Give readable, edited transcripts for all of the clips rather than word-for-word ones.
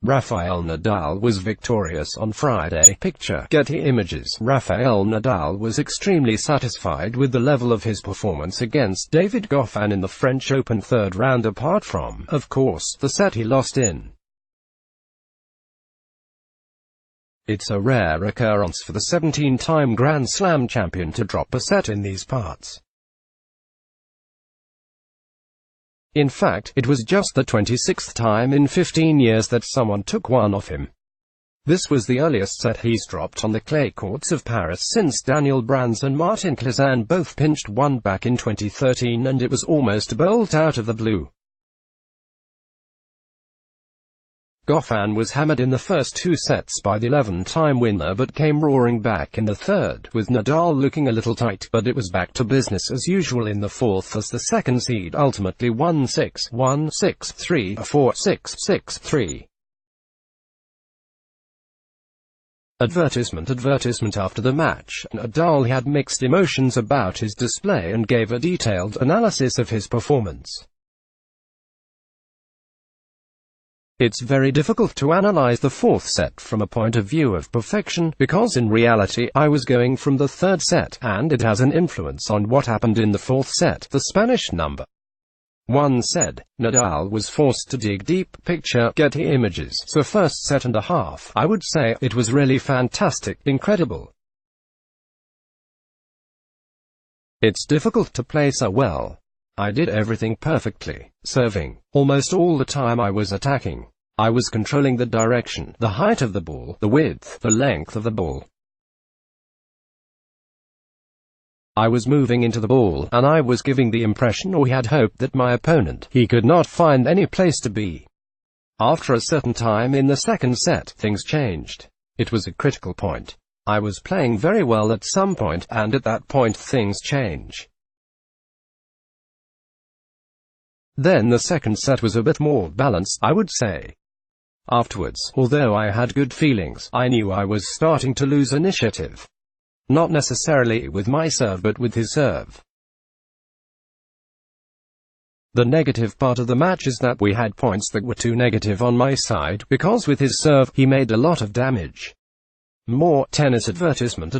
Rafael Nadal was victorious on Friday. Picture Getty Images. Rafael Nadal was extremely satisfied with the level of his performance against David Goffin in the French Open third round, apart from, of course, the set he lost in. It's a rare occurrence for the 17-time Grand Slam champion to drop a set in these parts. In fact, it was just the 26th time in 15 years that someone took one off him. This was the earliest set he's dropped on the clay courts of Paris since Daniel Brands and Martin Klizan both pinched one back in 2013, and it was almost a bolt out of the blue. Goffin was hammered in the first two sets by the 11-time winner but came roaring back in the third, with Nadal looking a little tight, but it was back to business as usual in the fourth as the second seed ultimately won 6-1, 6-3, 4-6, 6-3. Advertisement. After the match, Nadal had mixed emotions about his display and gave a detailed analysis of his performance. It's very difficult to analyze the fourth set from a point of view of perfection, because in reality, I was going from the third set, and it has an influence on what happened in the fourth set, the Spanish number one said. Nadal was forced to dig deep. Picture Getty Images. So first set and a half, I would say, it was really fantastic, incredible. It's difficult to play so well. I did everything perfectly. Serving. Almost all the time I was attacking. I was controlling the direction, the height of the ball, the width, the length of the ball. I was moving into the ball, and I was giving the impression, or he had hoped, that my opponent, he could not find any place to be. After a certain time in the second set, things changed. It was a critical point. I was playing very well at some point, and at that point things change. Then the second set was a bit more balanced, I would say. Afterwards, although I had good feelings, I knew I was starting to lose initiative. Not necessarily with my serve, but with his serve. The negative part of the match is that we had points that were too negative on my side, because with his serve, he made a lot of damage. More tennis advertisement,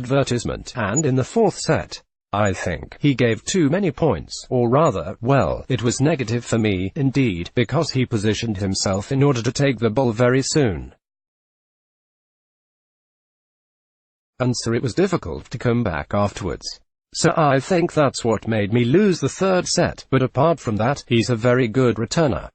and in the fourth set, I think he gave too many points, or rather, well, it was negative for me, indeed, because he positioned himself in order to take the ball very soon. And so it was difficult to come back afterwards. So I think that's what made me lose the third set, but apart from that, he's a very good returner.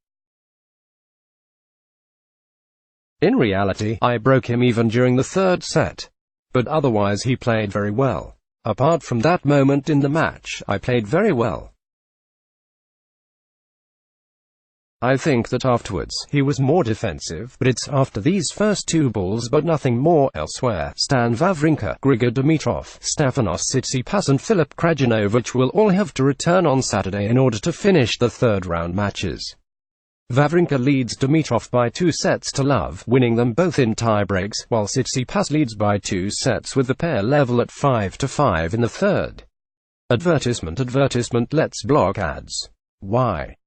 In reality, I broke him even during the third set. But otherwise he played very well. Apart from that moment in the match, I played very well. I think that afterwards, he was more defensive, but it's after these first two balls but nothing more. Elsewhere, Stan Wawrinka, Grigor Dimitrov, Stefanos Tsitsipas and Filip Krajinovic will all have to return on Saturday in order to finish the third round matches. Wawrinka leads Dimitrov by 2-0, winning them both in tie-breaks, while Tsitsipas leads by 2 sets with the pair level at 5-5 in the third. Advertisement. Let's block ads. Why?